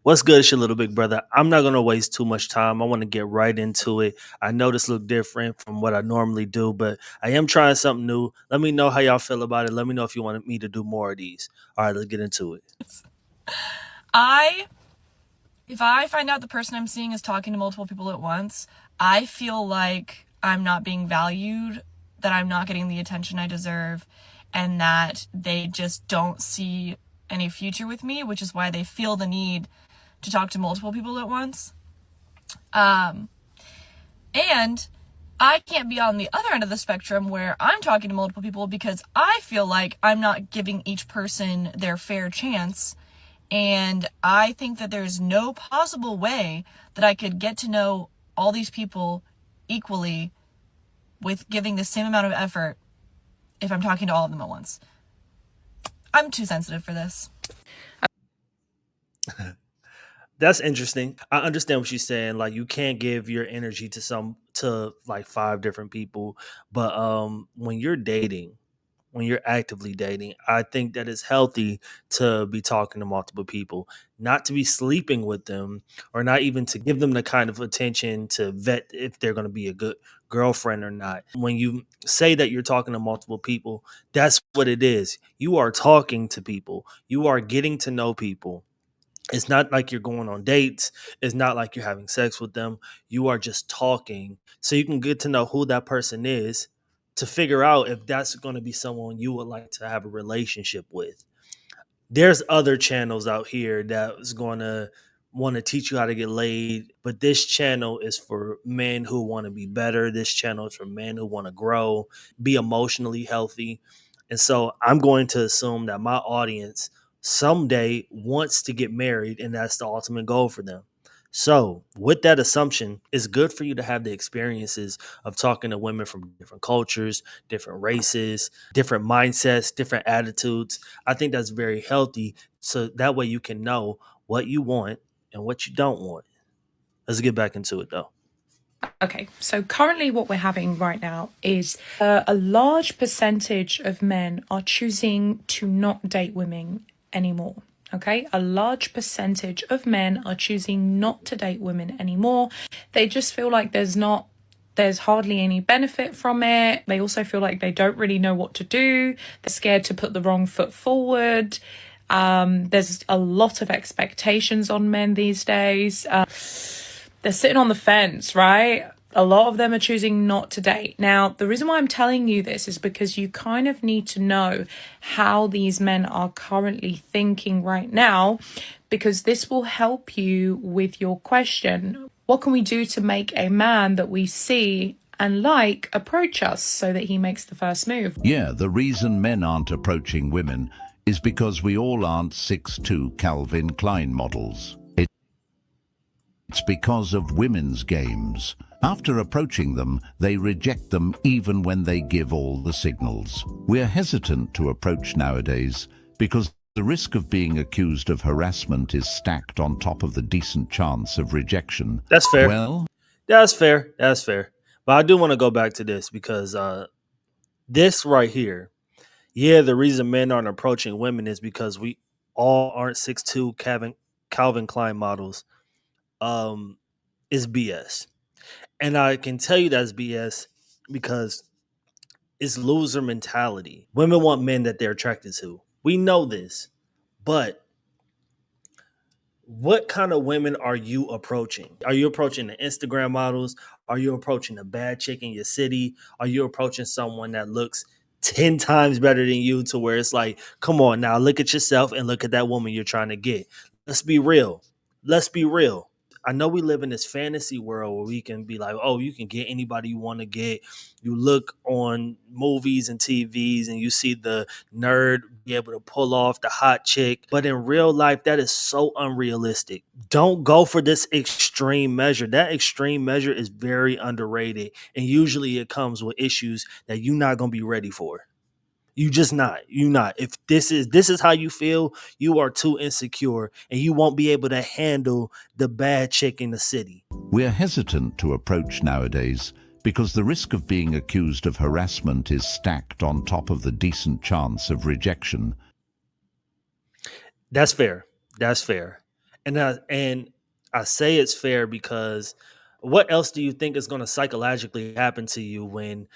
What's good? It's your little big brother. I'm not gonna waste too much time. I want to get right into it. I know this look different from what I normally do, but I am trying something new. Let me know how y'all feel about it. Let me know if you want me to do more of these. All right, let's get into it. I if I find out the person I'm seeing is talking to multiple people at once, I feel like I'm not being valued, that I'm not getting the attention I deserve, and that they just don't see any future with me, which is why they feel the need to talk to multiple people at once. And I can't be on the other end of the spectrum where I'm talking to multiple people because I feel like I'm not giving each person their fair chance. And I think that there's no possible way that I could get to know all these people equally with giving the same amount of effort if I'm talking to all of them at once. I'm too sensitive for this. That's interesting. I understand what she's saying. Like you can't give your energy to like five different people, but when you're dating, when you're actively dating, I think that it's healthy to be talking to multiple people, not to be sleeping with them or not even to give them the kind of attention to vet if they're going to be a good girlfriend or not. When you say that you're talking to multiple people, that's what it is. You are talking to people, you are getting to know people. It's not like you're going on dates. It's not like you're having sex with them. You are just talking so you can get to know who that person is to figure out if that's going to be someone you would like to have a relationship with. There's other channels out here that's going to want to teach you how to get laid, but this channel is for men who want to be better. This channel is for men who want to grow, be emotionally healthy. And so I'm going to assume that my audience someday wants to get married and that's the ultimate goal for them. So, with that assumption, it's good for you to have the experiences of talking to women from different cultures, different races, different mindsets, different attitudes. I think that's very healthy. So that way you can know what you want and what you don't want. Let's get back into it though. Okay, so currently what we're having right now is a large percentage of men are choosing to not date women anymore. Okay, a large percentage of men are choosing not to date women anymore. They just feel like there's hardly any benefit from it. They also feel like they don't really know what to do. They're scared to put the wrong foot forward. There's a lot of expectations on men these days. They're sitting on the fence, right? A lot of them are choosing not to date. Now, the reason why I'm telling you this is because you kind of need to know how these men are currently thinking right now, because this will help you with your question. What can we do to make a man that we see and like approach us so that he makes the first move? Yeah, the reason men aren't approaching women is because we all aren't 6'2" Calvin Klein models. It's because of women's games. After approaching them, they reject them even when they give all the signals. We're hesitant to approach nowadays because the risk of being accused of harassment is stacked on top of the decent chance of rejection. That's fair. Well, That's fair. That's fair. But I do want to go back to this because this right here, yeah, the reason men aren't approaching women is because we all aren't 6'2" Calvin Klein models. Um, is BS. And I can tell you that's BS because it's loser mentality. Women want men that they're attracted to. We know this. But what kind of women are you approaching? Are you approaching the Instagram models? Are you approaching a bad chick in your city? Are you approaching someone that looks 10 times better than you to where it's like, come on now, look at yourself and look at that woman you're trying to get? Let's be real. Let's be real. I know we live in this fantasy world where we can be like, oh, you can get anybody you want to get. You look on movies and TVs and you see the nerd be able to pull off the hot chick. But in real life, that is so unrealistic. Don't go for this extreme measure. That extreme measure is very underrated. And usually it comes with issues that you're not going to be ready for. You just not. You not. If this is how you feel, you are too insecure and you won't be able to handle the bad chick in the city. we're hesitant to approach nowadays because the risk of being accused of harassment is stacked on top of the decent chance of rejection. That's fair. That's fair. And I say it's fair because what else do you think is going to psychologically happen to you when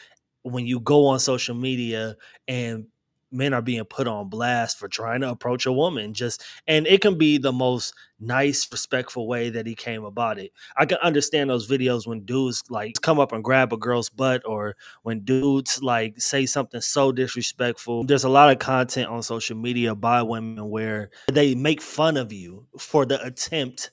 you go on social media and men are being put on blast for trying to approach a woman? Just, and it can be the most nice, respectful way that he came about it. I can understand those videos when dudes like come up and grab a girl's butt, or when dudes like say something so disrespectful. There's a lot of content on social media by women where they make fun of you for the attempt.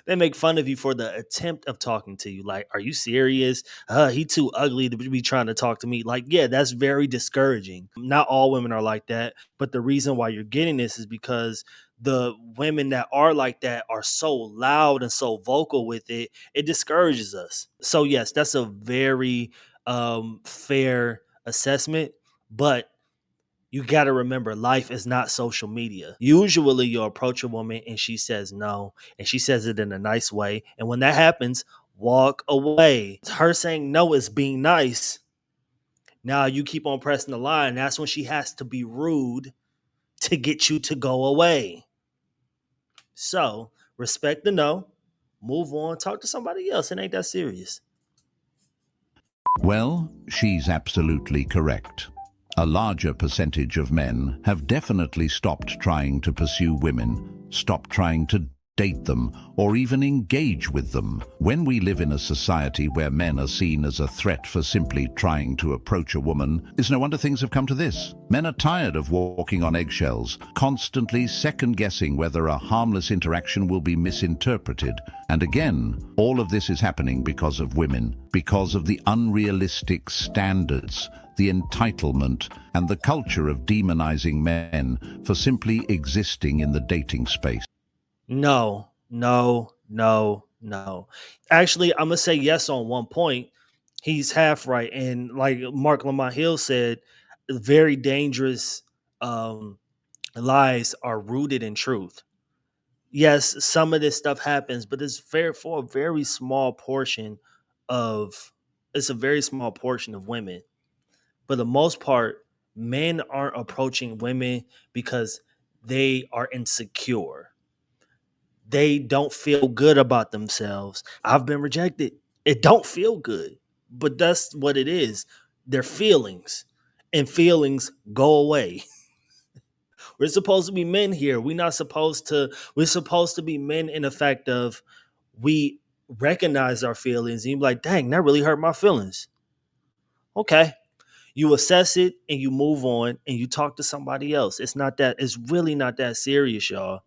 They make fun of you for the attempt of talking to you. Like, are you serious? He too ugly to be trying to talk to me. Like, yeah, that's very discouraging. Not all women are like that, but the reason why you're getting this is because the women that are like that are so loud and so vocal with it, it discourages us. So yes, that's a very fair assessment, but you got to remember, life is not social media. Usually you'll approach a woman and she says no, and she says it in a nice way, and when that happens, walk away. Her saying no is being nice. Now you keep on pressing the line. That's when she has to be rude to get you to go away. So respect the no, move on, talk to somebody else. It ain't that serious. Well, she's absolutely correct. A larger percentage of men have definitely stopped trying to pursue women, stopped trying to date them, or even engage with them. When we live in a society where men are seen as a threat for simply trying to approach a woman, it's no wonder things have come to this. Men are tired of walking on eggshells, constantly second-guessing whether a harmless interaction will be misinterpreted. And again, all of this is happening because of women, because of the unrealistic standards, the entitlement, and the culture of demonizing men for simply existing in the dating space. No, no, no, no. Actually, I'm gonna say yes on one point. He's half right, and like Mark Lamont Hill said, very dangerous um, lies are rooted in truth. Yes, some of this stuff happens, but it's very for a very small portion of it's a very small portion of women. For the most part, men aren't approaching women because they are insecure. They don't feel good about themselves. I've been rejected. It don't feel good, but that's what it is. They're feelings, and feelings go away. We're supposed to be men here. We're not supposed to. We're supposed to be men in the fact of we recognize our feelings and you're like, dang, that really hurt my feelings. Okay, you assess it and you move on and you talk to somebody else. It's not that, it's really not that serious, y'all.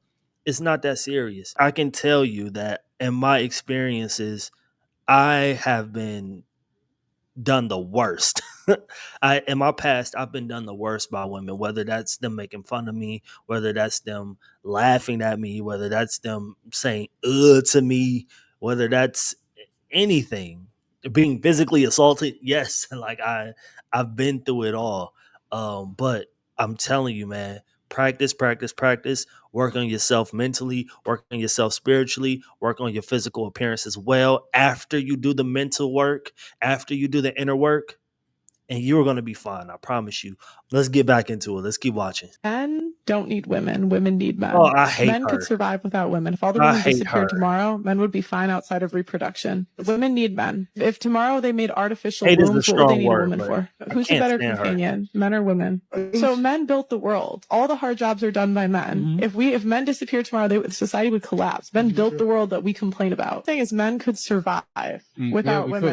It's not that serious. I can tell you that in my experiences, I have been done the worst. I in my past, I've been done the worst by women, whether that's them making fun of me, whether that's them laughing at me, whether that's them saying to me, whether that's anything, being physically assaulted. Yes, like I've been through it all. But I'm telling you, man, practice, practice, practice. Work on yourself mentally, work on yourself spiritually, work on your physical appearance as well. After you do the mental work, after you do the inner work, and you're going to be fine. I promise you. Let's get back into it. Let's keep watching. Men don't need women. Women need Oh, men. I hate Men could her. survive without women. If all the I women hate disappeared her. tomorrow, men would be fine outside of reproduction. Women need men. If tomorrow they made artificial Hate is a wombs, what would they strong need a word, woman but for? I Who's a can't better stand her. companion, men or women? So men built the world. All the hard jobs are done by men. If men disappeared tomorrow, society would collapse. Men built the world that we complain about. The thing is, men could survive without women.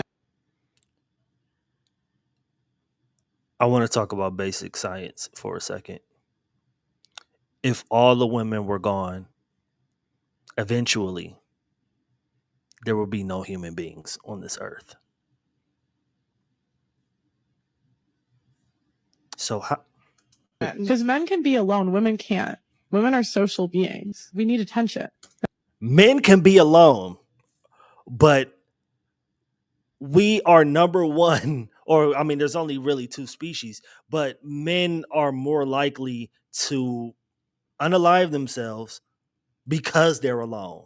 I want to talk about basic science for a second. If all the women were gone, eventually there will be no human beings on this earth. So how, Because men can be alone, women can't. Women are social beings. We need attention. men can be alone, but we are number one, or I mean, there's only really two species, but men are more likely to unalive themselves because they're alone.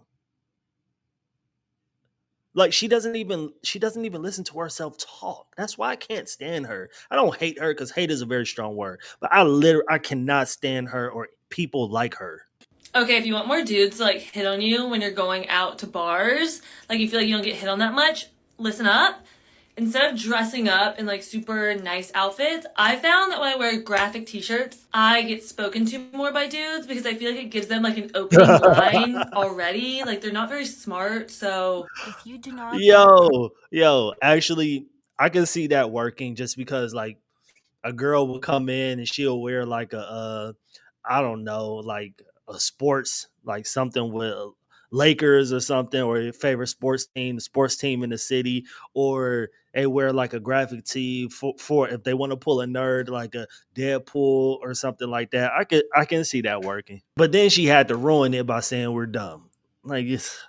Like she doesn't even listen to herself talk. That's why I can't stand her. I don't hate her because hate is a very strong word, but I cannot stand her or people like her. Okay, if you want more dudes to like hit on you when you're going out to bars, like you feel like you don't get hit on that much, listen up. Instead of dressing up in like super nice outfits, I found that when I wear graphic t-shirts, I get spoken to more by dudes because I feel like it gives them like an opening line already. Like they're not very smart, so If you do not Yo, actually, I can see that working just because like a girl will come in and she'll wear like I don't know, like a sports, like something with Lakers or something, or your favorite sports team in the city, or they wear like a graphic tee for if they want to pull a nerd like a Deadpool or something like that. I can see that working. But then she had to ruin it by saying we're dumb. Like it's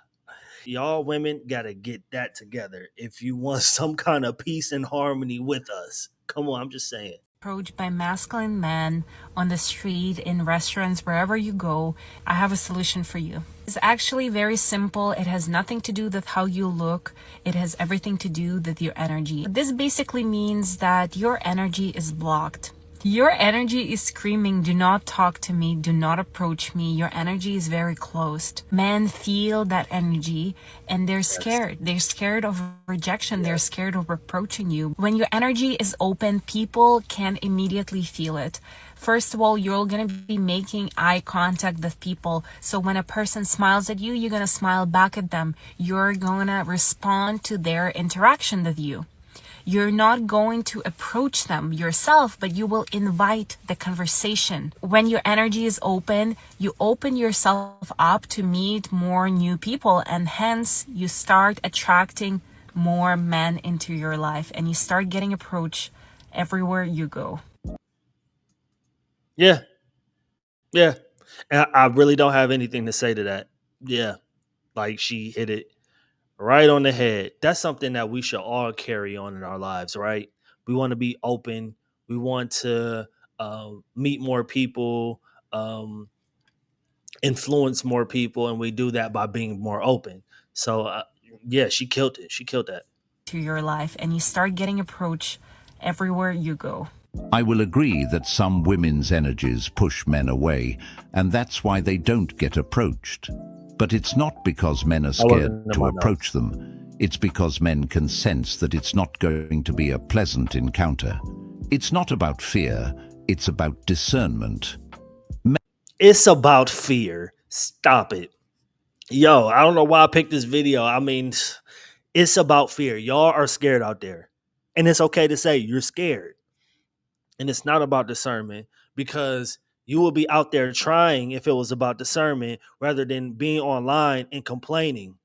y'all women gotta get that together if you want some kind of peace and harmony with us. Come on, I'm just saying. approached by masculine men on the street, in restaurants, wherever you go, I have a solution for you. It's actually very simple. It has nothing to do with how you look. It has everything to do with your energy. This basically means that your energy is blocked. Your energy is screaming, do not talk to me, do not approach me. Your energy is very closed. Men feel that energy and they're scared. They're scared of rejection. They're scared of approaching you. When your energy is open, people can immediately feel it. First of all, you're going to be making eye contact with people. So when a person smiles at you, you're going to smile back at them. You're going to respond to their interaction with you. You're not going to approach them yourself, but you will invite the conversation. When your energy is open, you open yourself up to meet more new people, and hence you start attracting more men into your life and you start getting approached everywhere you go. Yeah, yeah. And I really don't have anything to say to that. Yeah, like she hit it right on the head. That's something that we should all carry on in our lives, right? We want to be open. We want to meet more people, um, influence more people, and we do that by being more open. So, yeah, she killed it. She killed that. To your life and you start getting approached everywhere you go. I will agree that some women's energies push men away, and that's why they don't get approached. But it's not because men are I wasn't scared in to my approach notes. them. It's because men can sense that it's not going to be a pleasant encounter. It's not about fear, it's about discernment. It's about fear. Stop it. Yo, I don't know why I picked this video. I mean, it's about fear. Y'all are scared out there. And it's okay to say you're scared. And it's not about discernment because you will be out there trying if it was about discernment rather than being online and complaining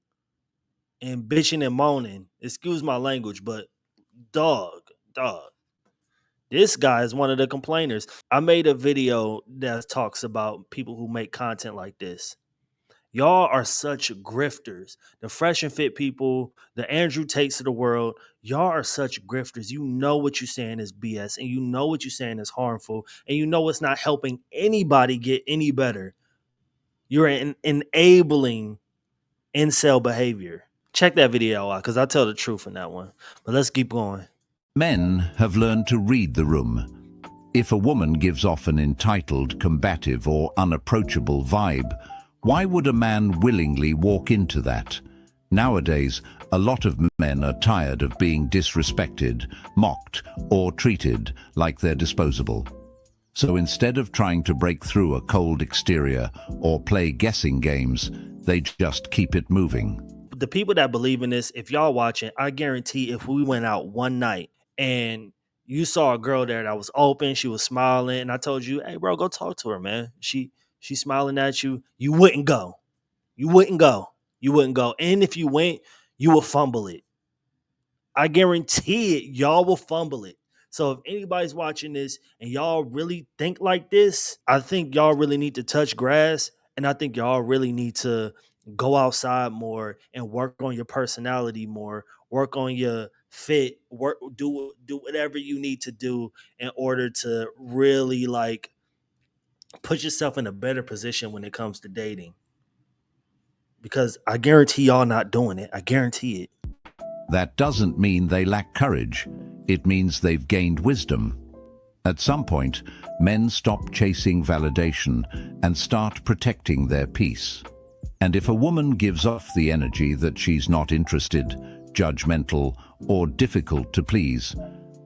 and bitching and moaning. Excuse my language, but dog. This guy is one of the complainers. I made a video that talks about people who make content like this. Y'all are such grifters. The fresh and fit people, the Andrew Tates of the world, y'all are such grifters. You know what you're saying is BS, and you know what you're saying is harmful, and you know it's not helping anybody get any better. You're enabling incel behavior. Check that video out because I tell the truth in that one. But let's keep going. Men have learned to read the room. If a woman gives off an entitled, combative, or unapproachable vibe, why would a man willingly walk into that? Nowadays, a lot of men are tired of being disrespected, mocked, or treated like they're disposable. So instead of trying to break through a cold exterior or play guessing games, they just keep it moving. The people that believe in this, if y'all watching, I guarantee if we went out one night and you saw a girl there that was open, she was smiling, and I told you, hey bro, go talk to her, man. She's smiling at you, you wouldn't go. You wouldn't go. You wouldn't go. And if you went, you will fumble it. I guarantee it, y'all will fumble it. So if anybody's watching this and y'all really think like this, I think y'all really need to touch grass. And I think y'all really need to go outside more and work on your personality more, work on your fit, do whatever you need to do in order to really like put yourself in a better position when it comes to dating. Because I guarantee y'all not doing it. I guarantee it. That doesn't mean they lack courage. It means they've gained wisdom. At some point, men stop chasing validation and start protecting their peace. And if a woman gives off the energy that she's not interested, judgmental, or difficult to please,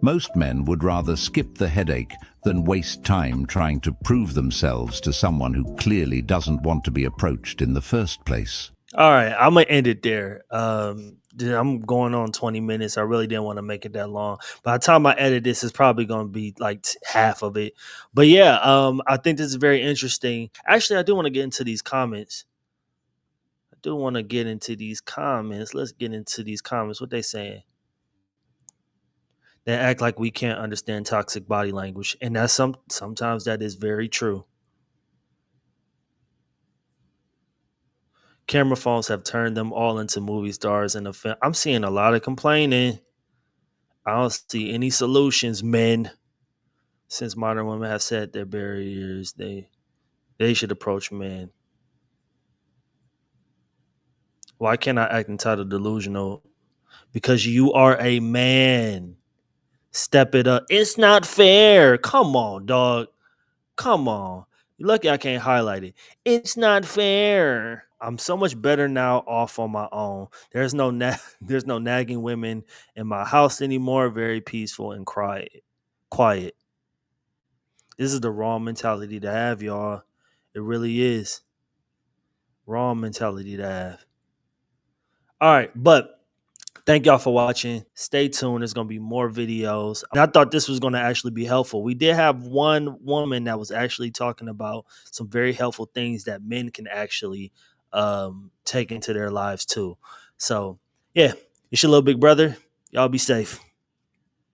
most men would rather skip the headache than waste time trying to prove themselves to someone who clearly doesn't want to be approached in the first place. All right, I'm gonna end it there. I'm going on 20 minutes. I really didn't want to make it that long. By the time I edit this, it's probably gonna be like half of it. But yeah, I think this is very interesting. Actually, I do want to get into these comments. Let's get into these comments. What they saying? They act like we can't understand toxic body language, and that's sometimes that is very true. Camera phones have turned them all into movie stars in the film. I'm seeing a lot of complaining. I don't see any solutions, men. Since modern women have set their barriers, they should approach men. Why can't I act entitled, delusional? Because you are a man. Step it up. It's not fair. Come on, dog. Come on. You're lucky I can't highlight it. It's not fair. I'm so much better now off on my own. There's no nagging women in my house anymore. Very peaceful and quiet. Quiet. This is the wrong mentality to have, y'all. It really is. Wrong mentality to have. All right, but thank y'all for watching. Stay tuned. There's going to be more videos. And I thought this was going to actually be helpful. We did have one woman that was actually talking about some very helpful things that men can actually take into their lives too. So, yeah, it's your little big brother. Y'all be safe.